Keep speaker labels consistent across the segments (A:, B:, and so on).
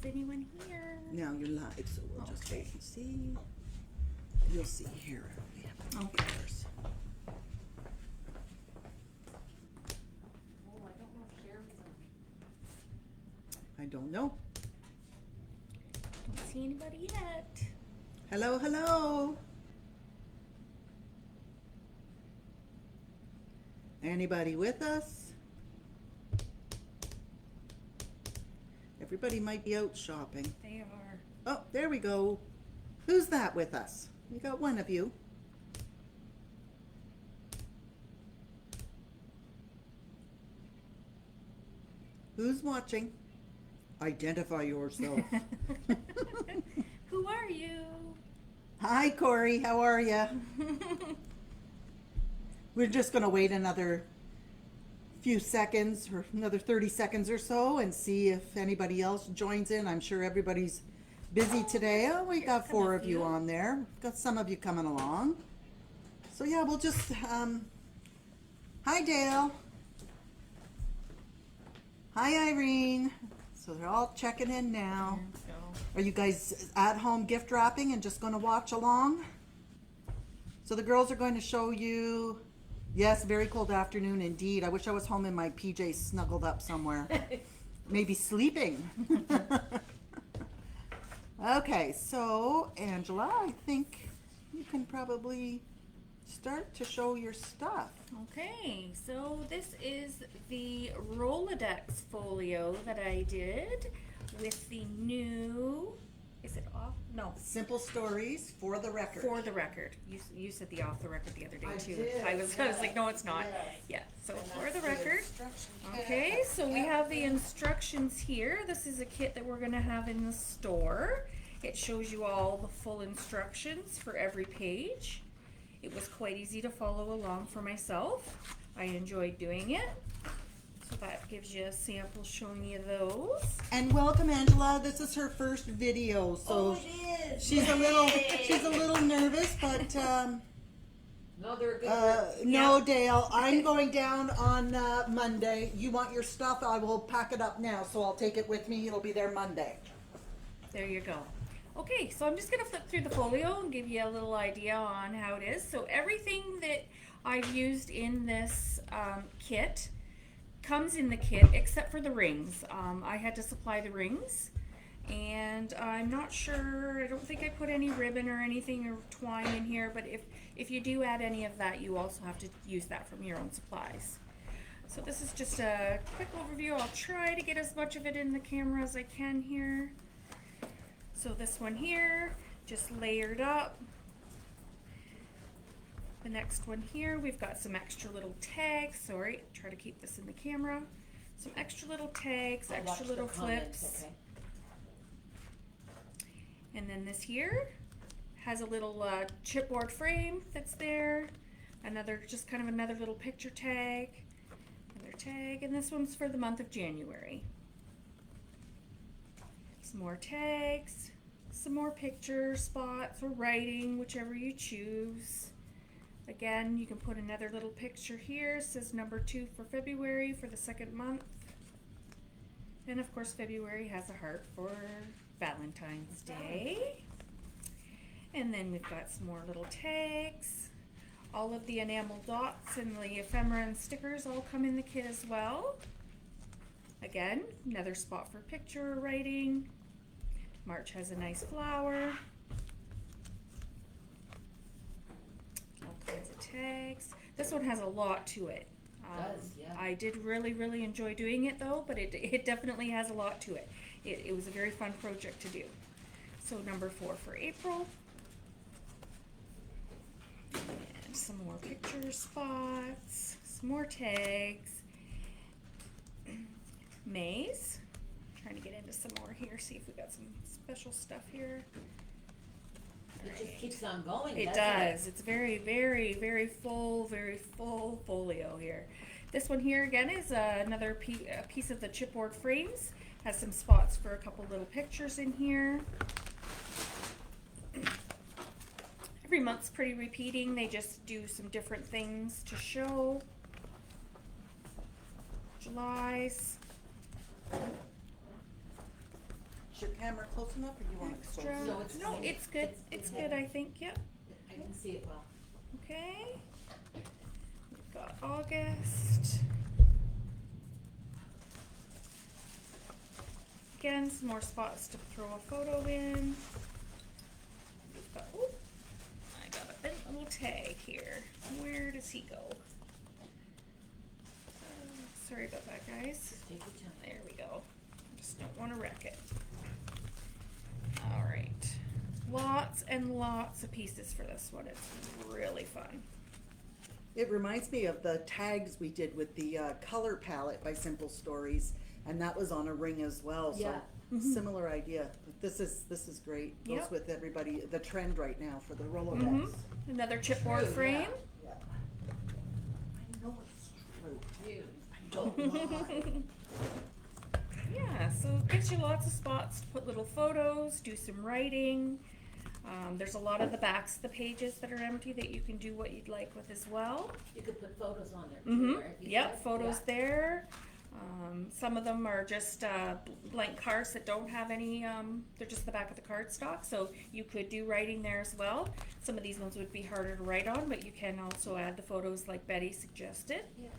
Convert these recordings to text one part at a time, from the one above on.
A: Is anyone here?
B: Now you're live, so we'll just wait and see. You'll see here. We have the
A: Okay.
B: pictures.
C: Oh, I don't know if Sherry's on.
B: I don't know.
A: Don't see anybody yet.
B: Hello, hello. Anybody with us? Everybody might be out shopping.
A: They are.
B: Oh, there we go. Who's that with us? We got one of you. Who's watching? Identify yourself.
A: Who are you?
B: Hi, Corey. How are you? We're just going to wait another few seconds or another 30 seconds or so and see if anybody else joins in. I'm sure everybody's busy today. Oh, we got 4 of you on there. We've got some of you coming along. So yeah, we'll just, hi Dale. Hi Irene. So they're all checking in now. Are you guys at home gift wrapping and just going to watch along? So the girls are going to show you, yes, very cold afternoon indeed. I wish I was home in my PJs snuggled up somewhere. Maybe sleeping. Okay, so Angela, I think you can probably start to show your stuff.
A: Okay, so this is the Rolodex folio that I did with the new, is it off? No,
B: Simple stories for the record.
A: for the record. You said the off the record the other day
B: I
A: too.
B: did,
A: I was like, no, it's not.
B: yes.
A: Yeah, so for the record. Okay, so we have the instructions here. This is a kit that we're gonna have in the store. It shows you all the full instructions for every page. It was quite easy to follow along for myself. I enjoyed doing it. So that gives you a sample showing you those.
B: And welcome Angela. This is her first video, so
C: it is.
B: she's a little nervous, but
C: No, they're good.
B: no, Dale. I'm going down on Monday. You want your stuff? I will pack it up now, so I'll take it with me. It'll be there Monday.
A: There you go. Okay, so I'm just going to flip through the folio and give you a little idea on how it is. So everything that I've used in this kit comes in the kit except for the rings. I had to supply the rings, and I'm not sure, I don't think I put any ribbon or anything or twine in here, but if you do add any of that, you also have to use that from your own supplies. So this is just a quick overview. I'll try to get as much of it in the camera as I can here. So this one here, just layered up. The next one here, we've got some extra little tags. Sorry, try to keep this in the camera. Some extra little tags,
C: I'll watch
A: extra
C: the
A: little
C: comments,
A: flips.
C: okay.
A: And then this here has a little chipboard frame that's there. Just kind of another little picture tag. Another tag, and this one's for the month of January. Some more tags, some more picture spots or writing, whichever you choose. Again, you can put another little picture here. It says number 2 for February for the second month. And of course, February has a heart for Valentine's Day. And then we've got some more little tags. All of the enamel dots and the ephemera and stickers all come in the kit as well. Again, another spot for picture or writing. March has a nice flower. All kinds of tags. This one has a lot to it.
C: It does, yeah.
A: I did really enjoy doing it though, but it definitely has a lot to it. It was a very fun project to do. So number 4 for April. And some more picture spots, some more tags. May's. Trying to get into some more here, see if we got some special stuff here.
C: It just keeps on going.
A: It
C: doesn't
A: does. It's very full folio here. This one here again is another piece of the chipboard frames. Has some spots for a couple little pictures in here. Every month's pretty repeating. They just do some different things to show. July's.
B: your camera close enough, or you want it close?
A: Extra.
C: So it's
A: No,
C: fine.
A: it's good.
C: It's
A: It's
C: hidden.
A: good, I think. Yep.
C: I can see it well.
A: Okay. We've got August. Again, some more spots to throw a photo in. We've got, oop, I got a bent little tag here. Where does he go? Sorry about that, guys.
C: Just take your time.
A: There we go. Just don't want to wreck it. All right. Lots and lots of pieces for this one. It's really fun.
B: It reminds me of the tags we did with the color palette by Simple Stories, and that was on a ring as well. So
C: Yeah.
B: similar idea. But this is great. Goes
A: Yep.
B: with everybody. The trend right now for the Rolodex.
A: Mhm. Another chipboard
C: True,
A: frame.
B: Yeah. I know it's true.
C: You.
B: I don't lie.
A: Yeah, so it gives you lots of spots to put little photos, do some writing. There's a lot of the backs of the pages that are empty that you can do what you'd like with as well.
C: You could put photos on there too,
A: Mm-hmm.
C: right? You
A: Yep,
C: said?
A: photos
C: Yeah.
A: there. Some of them are just blank cards that don't have any, they're just the back of the cardstock, so you could do writing there as well. Some of these ones would be harder to write on, but you can also add the photos like Betty suggested.
C: Yeah.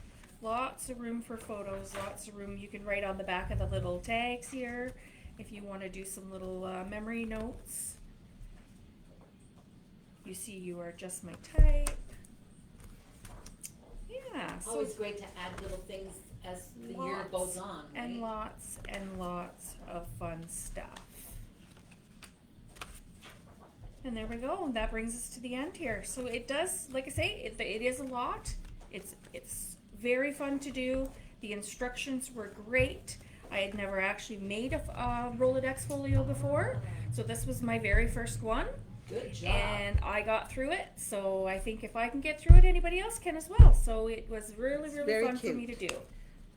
A: Lots of room for photos, lots of room. You can write on the back of the little tags here if you want to do some little memory notes. You see, you are just my type. Yeah, so
C: Always great to add little things as the year
A: Lots
C: goes on, right?
A: and lots of fun stuff. And there we go. That brings us to the end here. So it does, like I say, it is a lot. It's very fun to do. The instructions were great. I had never actually made a Rolodex folio before, so this was my very first one.
C: Good job.
A: And I got through it, so I think if I can get through it, anybody else can as well. So it was really
B: very
A: fun for
B: cute.
A: me to do.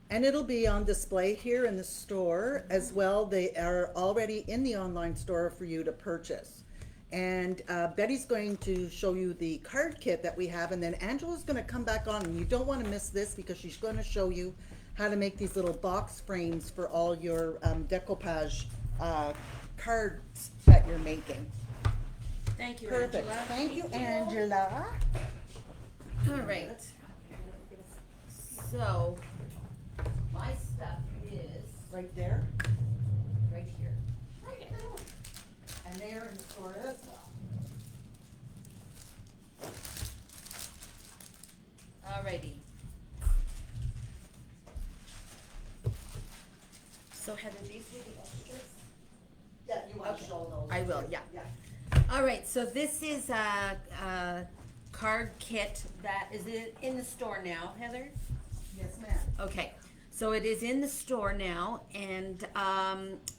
B: And it'll be on display here in the store as well. They are already in the online store for you to purchase. And Betty's going to show you the card kit that we have, and then Angela's going to come back on, and you don't want to miss this because she's going to show you how to make these little box frames for all your decoupage cards that you're making.
C: Thank you,
B: Perfect.
C: Angela.
B: Thank you, Angela.
C: All right. So, my stuff is
B: Right there.
C: right here.
B: And they're in the store as well.
C: Alrighty. So Heather, these were the extras?
B: Yeah, you want
C: Okay.
B: to show those.
C: I will, yeah.
B: Yeah.
C: All right, so this is a card kit that is in the store now, Heather?
B: Yes, ma'am.
C: Okay, so it is in the store now, and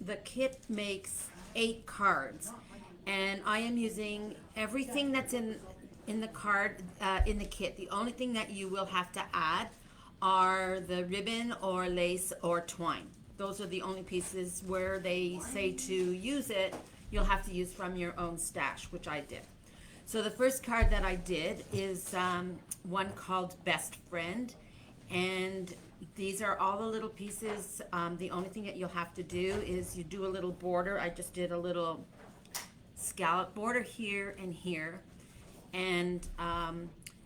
C: the kit makes 8 cards. And I am using everything that's in the card, in the kit. The only thing that you will have to add are the ribbon or lace or twine. Those are the only pieces where they say to use it, you'll have to use from your own stash, which I did. So the first card that I did is one called Best Friend, and these are all the little pieces. The only thing that you'll have to do is you do a little border. I just did a little scallop border here and here, and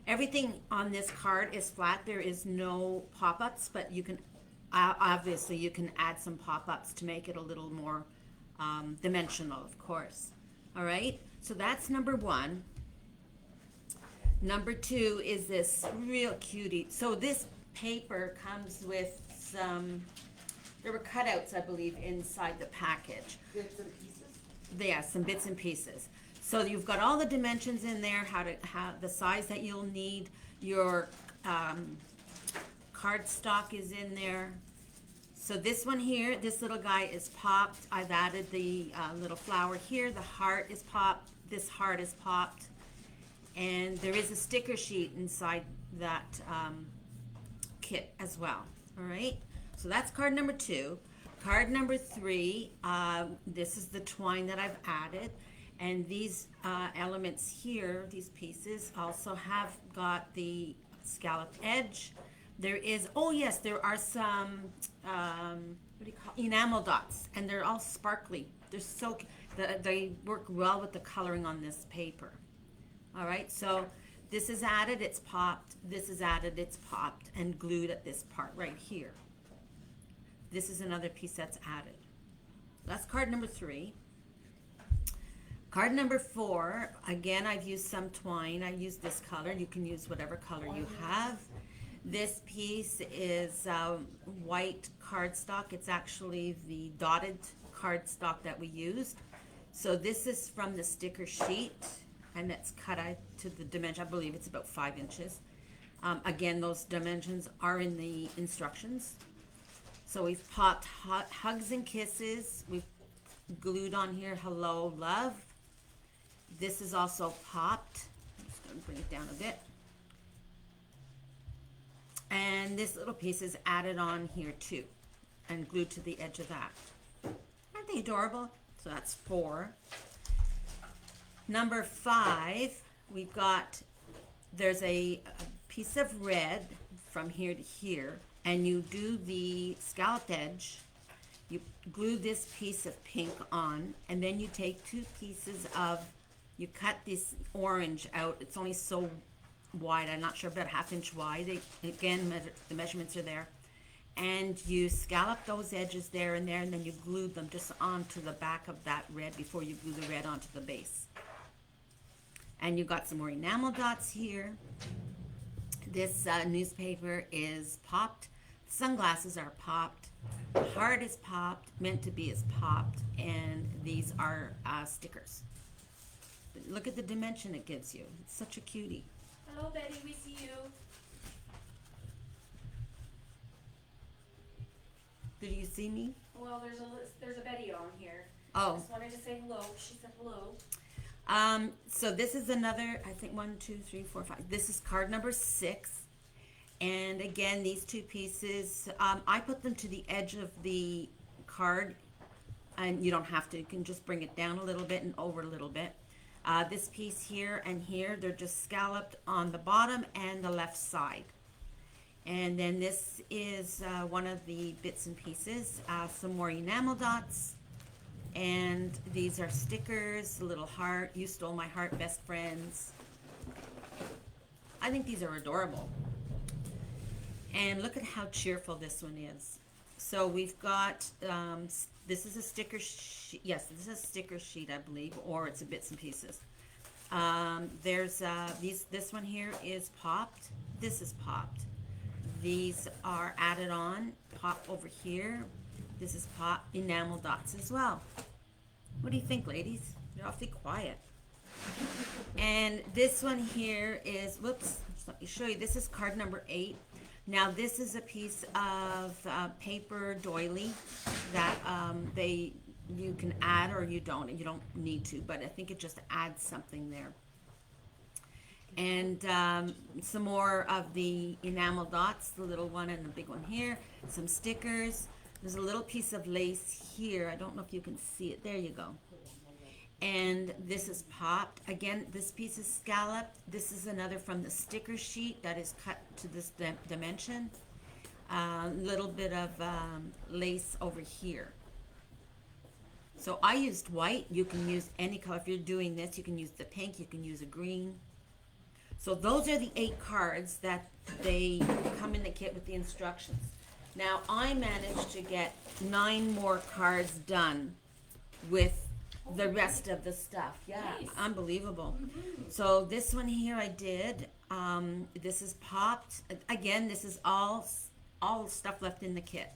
C: everything on this card is flat. There is no pop-ups, but you can obviously you can add some pop-ups to make it a little more dimensional, of course. All right, so that's number 1. Number 2 is this real cutie. So this paper comes with there were cutouts, I believe, inside the package.
B: Bits and pieces.
C: Yeah, some bits and pieces. So you've got all the dimensions in there, how the size that you'll need. Your cardstock is in there. So this one here, this little guy is popped. I've added the little flower here. The heart is popped. This heart is popped. And there is a sticker sheet inside that kit as well. All right. So that's card number 2. Card number 3, this is the twine that I've added. And these elements here, these pieces, also have got the scalloped edge. There is, oh yes, there are some, what do you call, enamel dots, and they're all sparkly. They're so, they work well with the coloring on this paper. All right, so this is added, it's popped. This is added, it's popped and glued at this part right here. This is another piece that's added. That's card number 3. Card number 4, again, I've used some twine. I used this color. You can use whatever color you have. This piece is white cardstock. It's actually the dotted cardstock that we used. So this is from the sticker sheet, and it's cut out to the dimension. I believe it's about 5 inches. Again, those dimensions are in the instructions. So we've popped hugs and kisses. We've glued on here hello, love. This is also popped. I'm just going to bring it down a bit. And this little piece is added on here too and glued to the edge of that. Aren't they adorable? So that's 4. Number 5, we've got, there's a piece of red from here to here, and you do the scalloped edge. You glue this piece of pink on, and then you take 2 pieces of, you cut this orange out. It's only so wide, I'm not sure, about 1/2 inch wide. Again, the measurements are there. And you scallop those edges there, and then you glue them just onto the back of that red before you glue the red onto the base. And you got some more enamel dots here. This newspaper is popped. Sunglasses are popped. Heart is popped. Meant to be is popped. And these are stickers. But look at the dimension it gives you. It's such a cutie.
A: Hello, Betty. We see you.
C: Did you see me?
A: Well, there's a Betty on here.
C: Oh.
A: Just wanted to say hello. She said hello.
C: So this is another, I think 1, 2, 3, 4, 5. This is card number 6. And again, these 2 pieces, I put them to the edge of the card, and you don't have to. You can just bring it down a little bit and over a little bit. This piece here and here, they're just scalloped on the bottom and the left side. And then this is one of the bits and pieces, some more enamel dots. And these are stickers, a little heart. You stole my heart, best friends. I think these are adorable. And look at how cheerful this one is. So we've got, this is a sticker sheet. Yes, this is a sticker sheet, I believe, or it's a bits and pieces. There's this one here is popped. This is popped. These are added on, pop over here. This is pop enamel dots as well. What do you think, ladies? You're awfully quiet. And this one here is, whoops, let me show you. This is card number 8. Now this is a piece of paper doily that you can add or you don't. You don't need to, but I think it just adds something there. And some more of the enamel dots, the little one and the big one here. Some stickers. There's a little piece of lace here. I don't know if you can see it. There you go. And this is popped. Again, this piece is scalloped. This is another from the sticker sheet that is cut to this dimension. Little bit of lace over here. So I used white. You can use any color. If you're doing this, you can use the pink. You can use a green. So those are the 8 cards that they come in the kit with the instructions. Now I managed to get 9 more cards done with the rest of the stuff. Yeah,
A: Nice.
C: unbelievable. So this one here I did. This is popped. Again, this is all stuff left in the kit.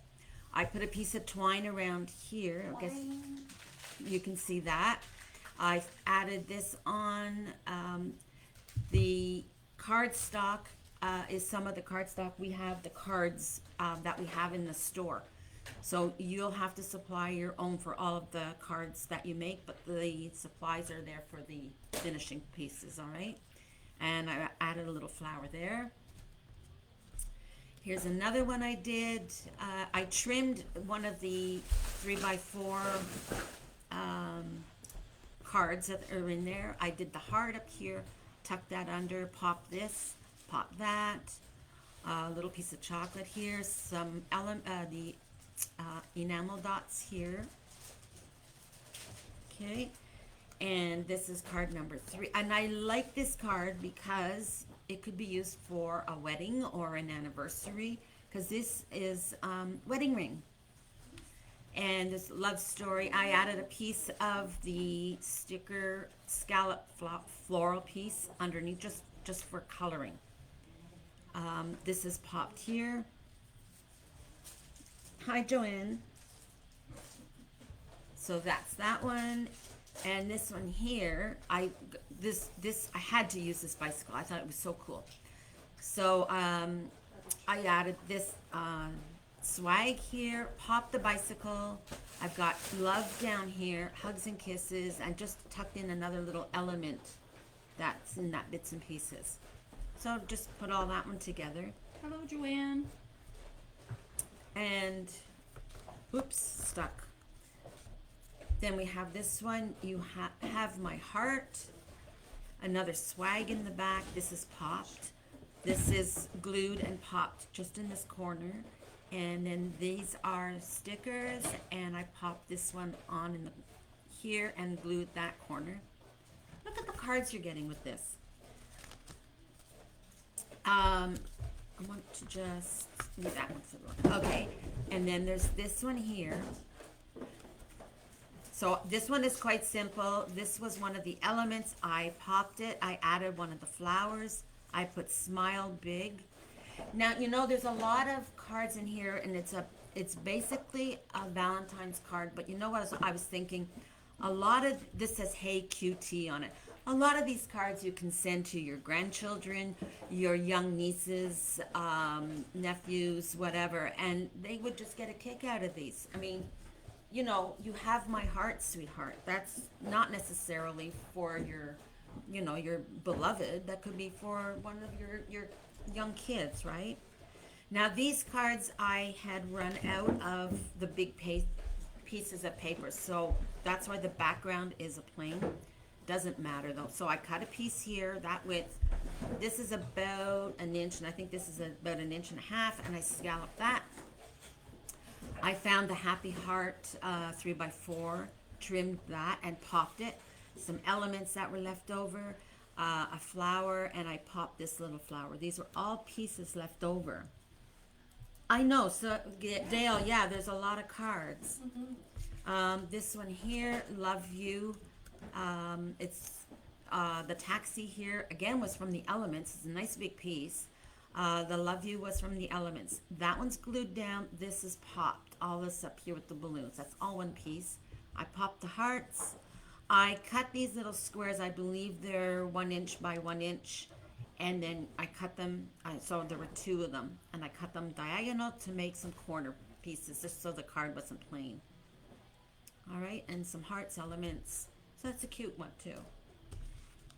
C: I put a piece of twine around here. I guess you can see that. I've added this on. The cardstock is some of the cardstock. We have the cards that we have in the store. So you'll have to supply your own for all of the cards that you make, but the supplies are there for the finishing pieces, all right? And I added a little flower there. Here's another one I did. I trimmed one of the 3x4 cards that are in there. I did the heart up here, tucked that under, pop this, pop that. A little piece of chocolate here, some enamel dots here. Okay, and this is card number 3. And I like this card because it could be used for a wedding or an anniversary, because this is wedding ring. And this love story, I added a piece of the sticker scallop floral piece underneath just for coloring. This is popped here. Hi, Joanne. So that's that one. And this one here, I had to use this bicycle. I thought it was so cool. So I added this swag here, popped the bicycle. I've got love down here, hugs and kisses, and just tucked in another little element that's in that bits and pieces. So just put all that one together.
A: Hello, Joanne.
C: And, oops, stuck. Then we have this one. You have my heart. Another swag in the back. This is popped. This is glued and popped just in this corner. And then these are stickers, and I popped this one on in here and glued that corner. Look at the cards you're getting with this. I want to just leave that one for the one. Okay, and then there's this one here. So this one is quite simple. This was one of the elements. I popped it. I added one of the flowers. I put smile big. Now, you know, there's a lot of cards in here, and it's basically a Valentine's card. But you know what I was thinking? A lot of this says "Hey QT" on it. A lot of these cards you can send to your grandchildren, your young nieces, nephews, whatever, and they would just get a kick out of these. I mean, you know, you have my heart, sweetheart. That's not necessarily for your, you know, your beloved. That could be for one of your young kids, right? Now, these cards I had run out of the big pieces of paper, so that's why the background is a plain. Doesn't matter though. So I cut a piece here, that width. This is about an inch, and I think this is about an inch and a half, and I scalloped that. I found the happy heart 3x4, trimmed that and popped it. Some elements that were left over, a flower, and I popped this little flower. These were all pieces left over. I know, so Dale, yeah, there's a lot of cards. This one here, love you. It's the taxi here again was from the elements. It's a nice big piece. The love you was from the elements. That one's glued down. This is popped. All this up here with the balloons. That's all one piece. I popped the hearts. I cut these little squares. I believe they're 1 inch by 1 inch, and then I cut them. So there were 2 of them, and I cut them diagonal to make some corner pieces, just so the card wasn't plain. All right, and some hearts elements. So that's a cute one too.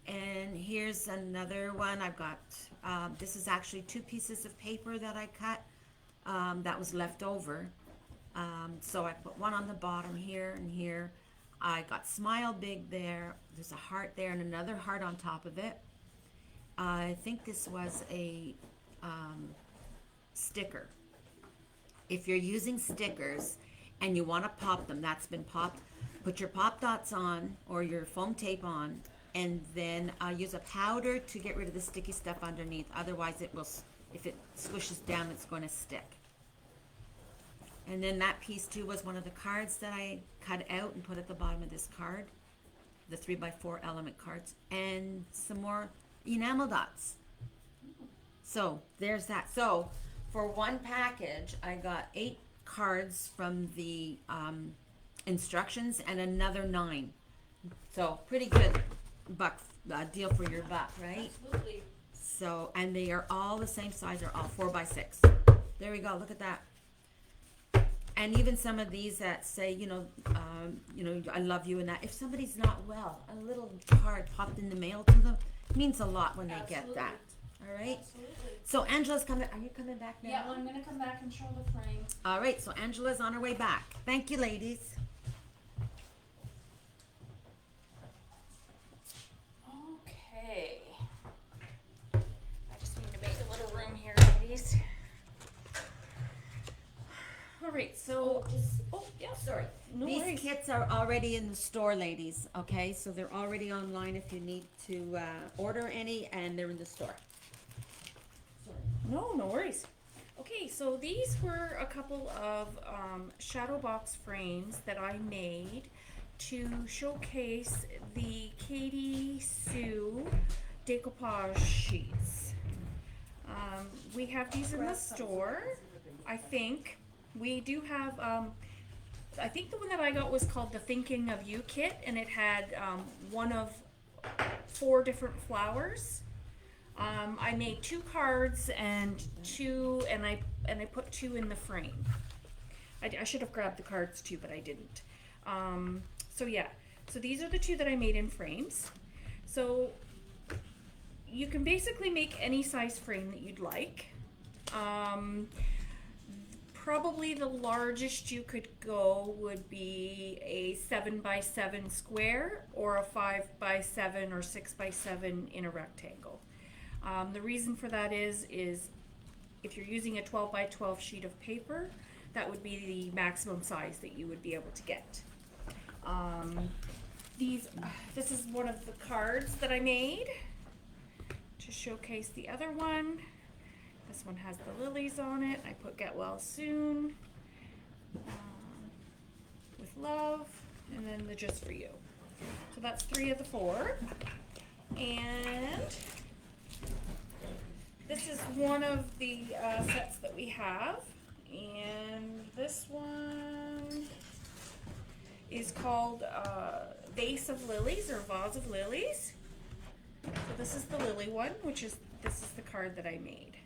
C: And here's another one. I've got, this is actually 2 pieces of paper that I cut that was left over. So I put one on the bottom here and here. I got smile big there. There's a heart there and another heart on top of it. I think this was a sticker. If you're using stickers and you want to pop them, that's been popped. Put your pop dots on or your foam tape on, and then use a powder to get rid of the sticky stuff underneath. Otherwise it will, if it squishes down, it's going to stick. And then that piece too was one of the cards that I cut out and put at the bottom of this card, the 3x4 element cards, and some more enamel dots. So there's that. So for one package, I got 8 cards from the instructions and another 9. So pretty good deal for your buck, right?
A: Absolutely.
C: So, and they are all the same size. They're all 4x6. There we go. Look at that. And even some of these that say, you know, I love you, and that if somebody's not well, a little card popped in the mail to them means a lot when they get that. All right.
A: Absolutely.
C: So Angela's coming. Are you coming back now?
A: Yeah, well, I'm gonna come back and show the frame.
C: All right. So Angela's on her way back. Thank you, ladies.
A: Okay. I just need to make a little room here, ladies. All right, so, oh, yeah, sorry. No
C: These
A: worries.
C: kits are already in the store, ladies, okay? So they're already online if you need to order any, and they're in the store.
A: No, no worries. Okay, so these were a couple of shadow box frames that I made to showcase the Katie Sue decoupage sheets. We have these in the store, I think. We do have, I think the one that I got was called the Thinking of You kit, and it had one of 4 different flowers. I made 2 cards and I put 2 in the frame. I should have grabbed the cards too, but I didn't. So yeah, so these are the 2 that I made in frames. So you can basically make any size frame that you'd like. Probably the largest you could go would be a 7x7 square or a 5x7 or 6x7 in a rectangle. The reason for that is if you're using a 12x12 sheet of paper, that would be the maximum size that you would be able to get. This is one of the cards that I made to showcase the other one. This one has the lilies on it. I put get well soon, with love, and then the just for you. So that's 3 of the 4. And this is one of the sets that we have. And this one is called Vase of Lilies or Vase of Lilies. So this is the lily one, this is the card that I made.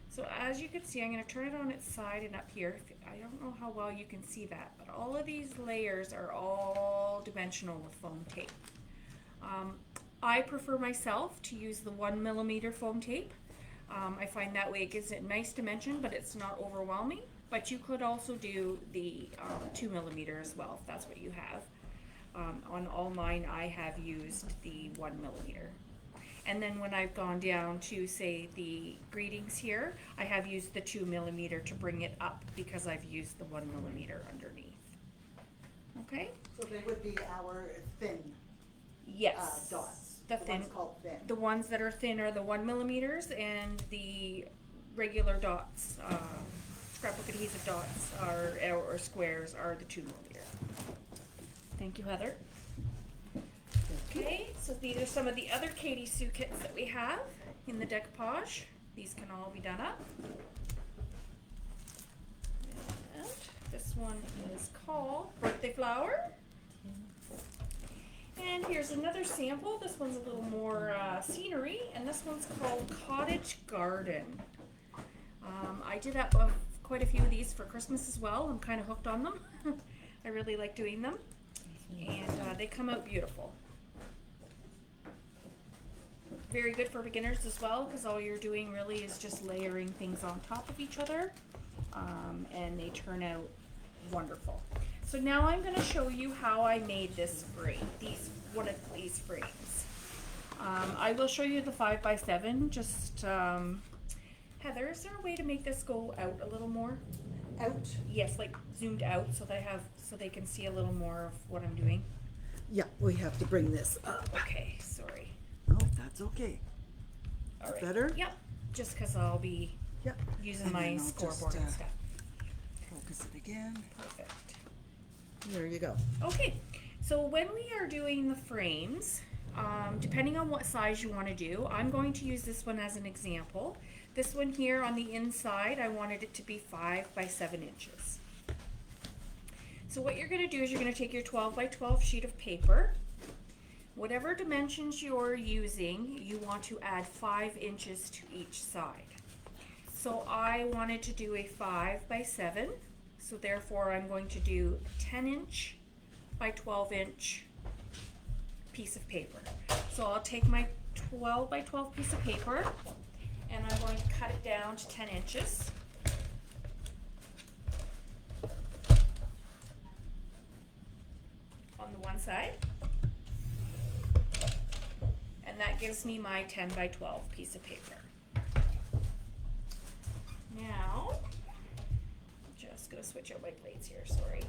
A: So as you can see, I'm going to turn it on its side and up here. I don't know how well you can see that, but all of these layers are all dimensional with foam tape. I prefer myself to use the 1mm foam tape. I find that way it gives it nice dimension, but it's not overwhelming. But you could also do the 2mm as well, if that's what you have. On all mine, I have used the 1mm. And then when I've gone down to, say, the greetings here, I have used the 2mm to bring it up because I've used the 1mm underneath. Okay?
B: So they would be our thin
A: Yes.
B: dots.
A: The
B: ones
A: thin,
B: called thin.
A: the ones that are thin are the 1mm, and the regular dots, scrapbook adhesive dots or squares are the 2mm. Thank you, Heather. Okay, so these are some of the other Katie Sue kits that we have in the decoupage. These can all be done up. And this one is called Birthday Flower. And here's another sample. This one's a little more scenery, and this one's called Cottage Garden. I did up quite a few of these for Christmas as well. I'm kind of hooked on them. I really like doing them, and they come out beautiful. Very good for beginners as well, because all you're doing really is just layering things on top of each other, and they turn out wonderful. So now I'm going to show you how I made this frame, one of these frames. I will show you the 5x7. Just Heather, is there a way to make this go out a little more?
B: Out?
A: Yes, like zoomed out, so they can see a little more of what I'm doing.
B: Yeah, we have to bring this up.
A: Okay, sorry.
B: Oh, that's okay.
A: All right.
B: Better?
A: Yep. Just because I'll be
B: Yep.
A: using
B: And
A: my
B: then I'll
A: scoreboard
B: just,
A: and stuff.
B: Focus it again.
A: Perfect.
B: There you go.
A: Okay, so when we are doing the frames, depending on what size you want to do, I'm going to use this one as an example. This one here on the inside, I wanted it to be 5x7 inches. So what you're going to do is you're going to take your 12x12 sheet of paper. Whatever dimensions you're using, you want to add 5 inches to each side. So I wanted to do a 5x7, so therefore I'm going to do a 10-inch by 12-inch piece of paper. So I'll take my 12x12 piece of paper, and I'm going to cut it down to 10 inches. On the one side. And that gives me my 10x12 piece of paper. Now, I'm just going to switch out my blades here, sorry.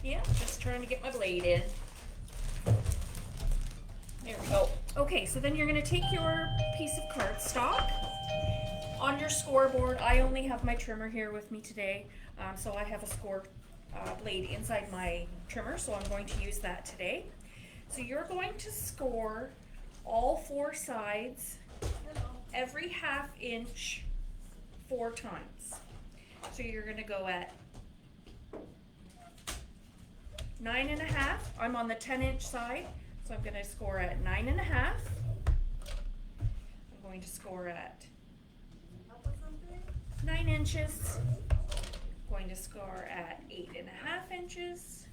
A: Yeah, just trying to get my blade in. There we go. Okay, so then you're gonna take your piece of cardstock. On your scoreboard, I only have my trimmer here with me today, so I have a score blade inside my trimmer, so I'm going to use that today. So you're going to score all 4 sides every 1/2 inch 4 times. So you're gonna go at 9.5. I'm on the 10-inch side, so I'm gonna score at 9.5. I'm going to score at 9 inches. Going to score at 8.5 inches.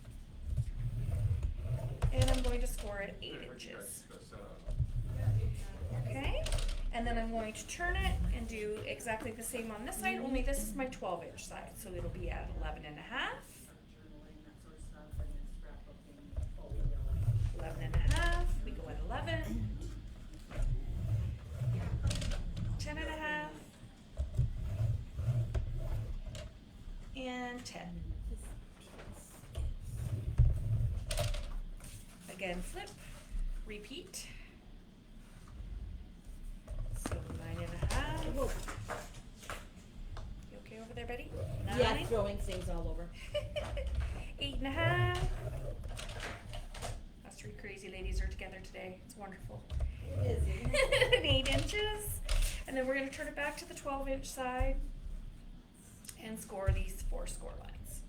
A: And I'm going to score at 8 inches. Okay? And then I'm going to turn it and do exactly the same on this side, only this is my 12-inch side, so it'll be at 11.5. 11.5, we go at 11. 10.5. And 10. Again, flip, repeat. So 9.5. You okay over there, Betty? 9.
C: Yeah, throwing things all over.
A: 8.5. Us 3 crazy ladies are together today. It's wonderful.
C: It is, isn't it?
A: And 8 inches. And then we're going to turn it back to the 12-inch side and score these 4 score lines.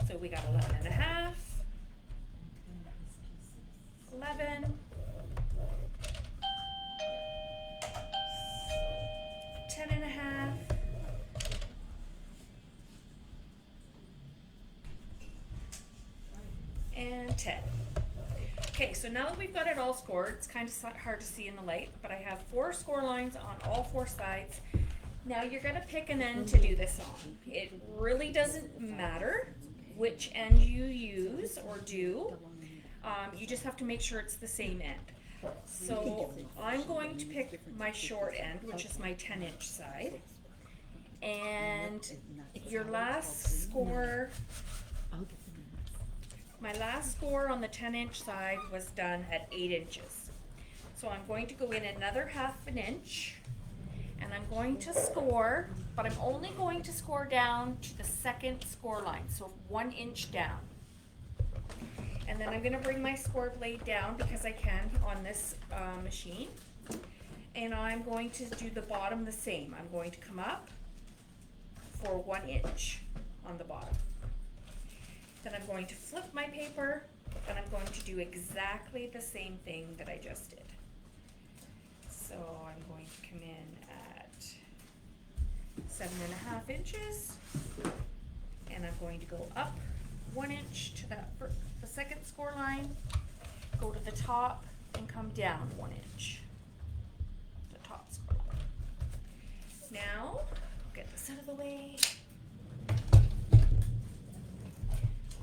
A: So we got 11.5, 11, 10.5, and 10. Okay, so now that we've got it all scored, it's kind of hard to see in the light, but I have 4 score lines on all 4 sides. Now you're gonna pick an end to do this on. It really doesn't matter which end you use or do. You just have to make sure it's the same end. So I'm going to pick my short end, which is my 10-inch side. And your last score, my last score on the 10-inch side was done at 8 inches. So I'm going to go in another 1/2 inch. And I'm going to score, but I'm only going to score down to the 2nd score line, so 1 inch down. And then I'm gonna bring my score blade down because I can on this machine. And I'm going to do the bottom the same. I'm going to come up for 1 inch on the bottom. Then I'm going to flip my paper, and I'm going to do exactly the same thing that I just did. So I'm going to come in at 7.5 inches, and I'm going to go up 1 inch to the 2nd score line, go to the top, and come down 1 inch, the top score line. Now, get this out of the way.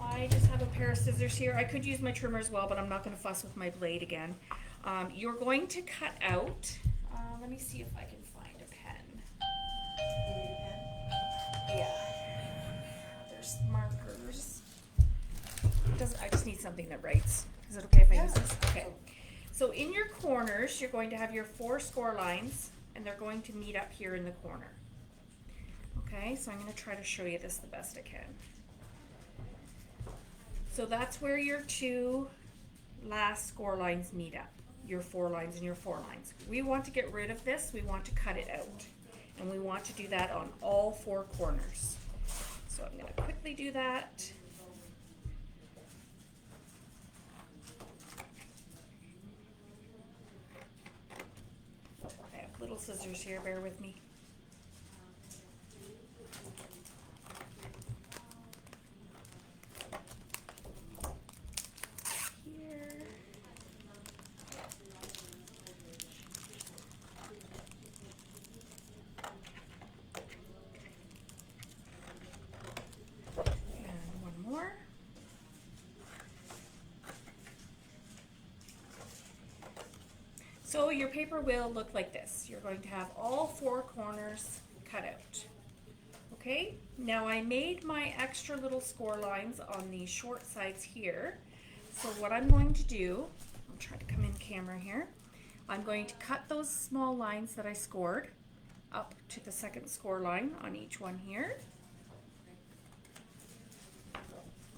A: I just have a pair of scissors here. I could use my trimmer as well, but I'm not going to fuss with my blade again. You're going to cut out, let me see if I can find a pen. Yeah, there's markers. I just need something that writes. Is it okay if I use this? Okay. So in your corners, you're going to have your 4 score lines, and they're going to meet up here in the corner. Okay, so I'm going to try to show you this the best I can. So that's where your 2 last score lines meet up, your 4 lines and your 4 lines. We want to get rid of this, we want to cut it out. And we want to do that on all 4 corners. So I'm going to quickly do that. I have little scissors here, bear with me. So your paper will look like this. You're going to have all 4 corners cut out. Okay, now I made my extra little score lines on the short sides here. So what I'm going to do, I'll try to come in camera here. I'm going to cut those small lines that I scored up to the second score line on each one here,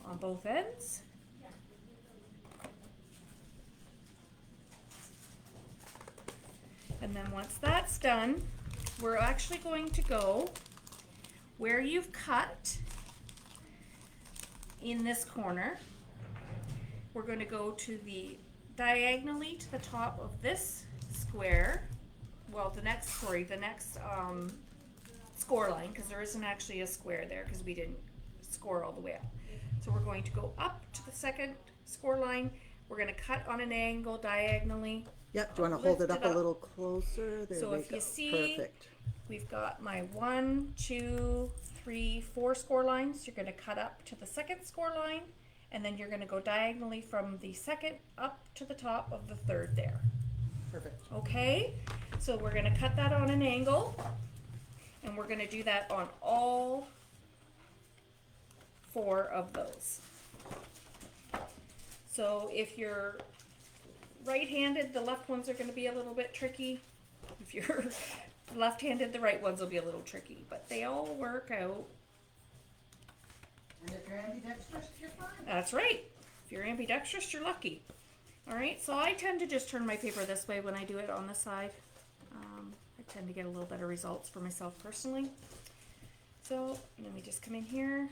A: on both ends. And then once that's done, we're actually going to go where you've cut in this corner. We're going to go to the diagonally to the top of this square. Well, the next score line, because there isn't actually a square there because we didn't score all the way up. So we're going to go up to the second score line. We're going to cut on an angle diagonally.
B: Yep, do you want to hold it
A: Lift
B: up a little closer? There
A: So
B: we
A: if
B: go.
A: you see,
B: Perfect.
A: we've got my 1, 2, 3, 4 score lines. You're going to cut up to the second score line, and then you're going to go diagonally from the second up to the top of the third there.
B: Perfect.
A: Okay, so we're going to cut that on an angle, and we're going to do that on all 4 of those. So if you're right-handed, the left ones are going to be a little bit tricky. If you're left-handed, the right ones will be a little tricky, but they all work out.
B: And if you're ambidextrous, you're fine.
A: That's right. If you're ambidextrous, you're lucky. All right, so I tend to just turn my paper this way when I do it on the side. I tend to get a little better results for myself personally. So let me just come in here,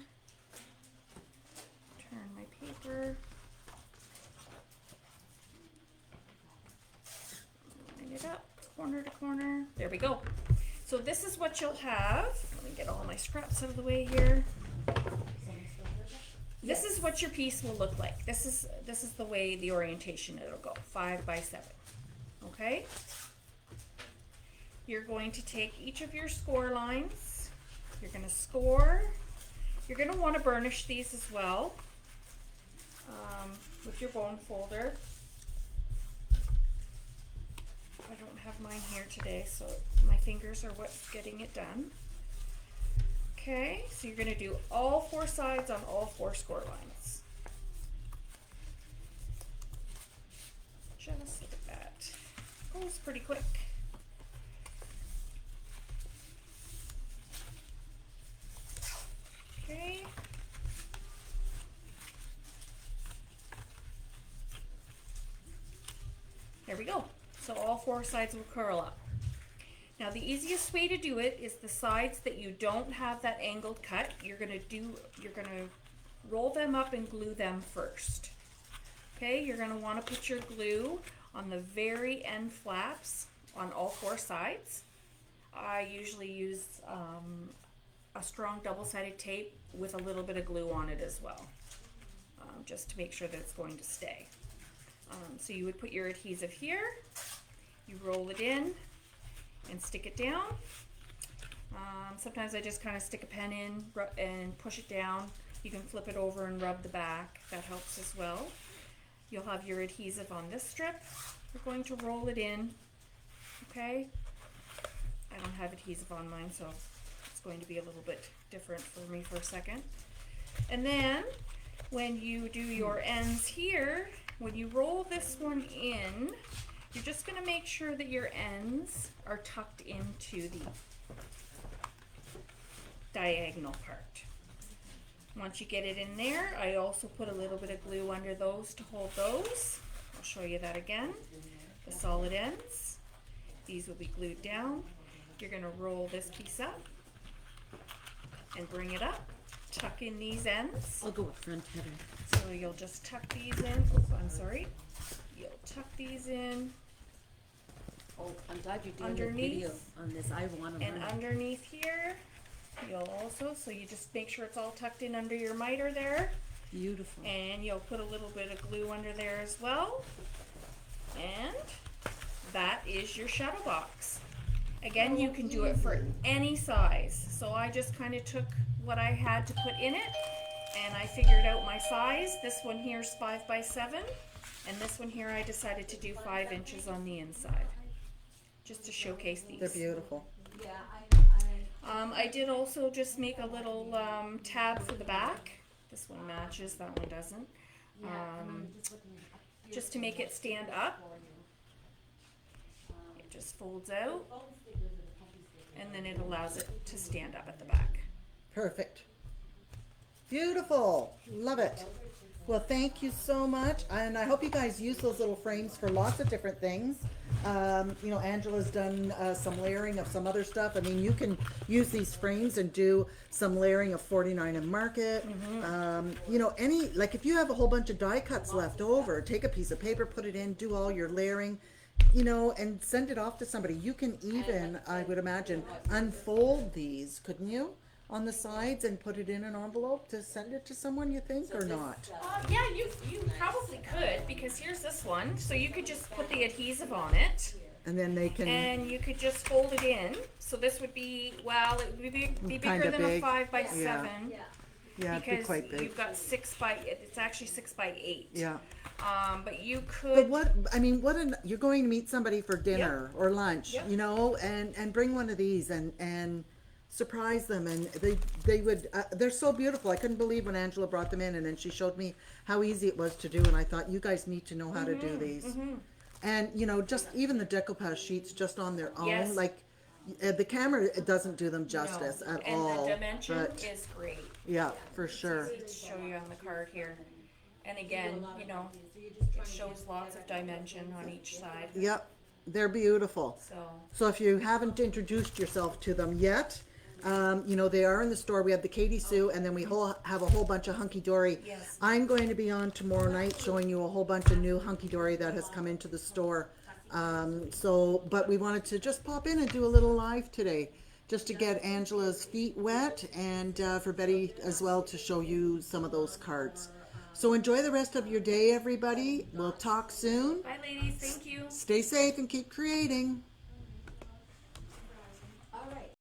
A: turn my paper, line it up, corner to corner. There we go. So this is what you'll have. Let me get all my scraps out of the way here. This is what your piece will look like. This is the way the orientation it'll go. 5 by 7. Okay? You're going to take each of your score lines. You're going to score. You're going to want to burnish these as well with your bone folder. I don't have mine here today, so my fingers are what's getting it done. Okay, so you're going to do all 4 sides on all 4 score lines. Just look at that. Goes pretty quick. Okay. There we go. So all 4 sides will curl up. Now the easiest way to do it is the sides that you don't have that angled cut, you're gonna roll them up and glue them first. Okay, you're gonna wanna put your glue on the very end flaps on all 4 sides. I usually use a strong double-sided tape with a little bit of glue on it as well, just to make sure that it's going to stay. So you would put your adhesive here, you roll it in, and stick it down. Sometimes I just kind of stick a pen in and push it down. You can flip it over and rub the back. That helps as well. You'll have your adhesive on this strip. You're going to roll it in. Okay? I don't have adhesive on mine, so it's going to be a little bit different for me for a second. And then when you do your ends here, when you roll this one in, you're just going to make sure that your ends are tucked into the diagonal part. Once you get it in there, I also put a little bit of glue under those to hold those. I'll show you that again. The solid ends. These will be glued down. You're going to roll this piece up and bring it up. Tuck in these ends.
C: I'll go up front, Heather.
A: So you'll just tuck these in. Oops, I'm sorry. You'll tuck these in.
C: Oh, I'm glad you're doing
A: Underneath.
C: a video on this. I want to
A: And
C: learn.
A: underneath here, you'll also, so you just make sure it's all tucked in under your miter there.
C: Beautiful.
A: And you'll put a little bit of glue under there as well. And that is your shadow box. Again, you can do it for any size. So I just kind of took what I had to put in it and I figured out my size. This one here is 5 by 7 and this one here I decided to do 5 inches on the inside just to showcase these.
B: They're beautiful.
A: I did also just make a little tab for the back. This one matches, that one doesn't. Just to make it stand up. It just folds out, and then it allows it to stand up at the back.
B: Perfect. Beautiful. Love it. Well, thank you so much. And I hope you guys use those little frames for lots of different things. You know, Angela's done some layering of some other stuff. I mean, you can use these frames and do some layering of 49 and Market. You know, like if you have a whole bunch of die cuts left over, take a piece of paper, put it in, do all your layering, you know, and send it off to somebody. You can even, I would imagine, unfold these, couldn't you? On the sides and put it in an envelope to send it to someone, you think, or not?
A: Yeah, you probably could, because here's this one. So you could just put the adhesive on it,
B: And then they can,
A: and you could just fold it in. So this would be, well, it would be bigger
B: Kinda
A: than
B: big.
A: a 5x7.
B: yeah, it'd be
A: Because
B: quite big.
A: you've got it's actually 6x8.
B: Yeah.
A: But you
B: But
A: could,
B: what, I mean, you're going to meet somebody for dinner or lunch,
A: Yep.
B: you know, and bring one of these and surprise them. And they would, they're so beautiful. I couldn't believe when Angela brought them in, and then she showed me how easy it was to do. And I thought, you guys need to know how to do these. And, you know, just even the decoupage sheets just on their own,
A: Yes.
B: like the camera, it doesn't do them justice
A: no.
B: at
A: And
B: all.
A: the dimension
B: but
A: is great.
B: yeah, for sure.
A: To show you on the card here. And again, you know, it shows lots of dimension on each side.
B: Yep, they're beautiful. So if you haven't introduced yourself to them yet, you know, they are in the store. We have the Katie Sue, and then we have a whole bunch of Hunky Dory.
A: Yes.
B: I'm going to be on tomorrow night showing you a whole bunch of new Hunky Dory that has come into the store. But we wanted to just pop in and do a little live today, just to get Angela's feet wet, and for Betty as well to show you some of those cards. So enjoy the rest of your day, everybody. We'll talk soon.
A: Bye, ladies. Thank you.
B: Stay safe and keep creating.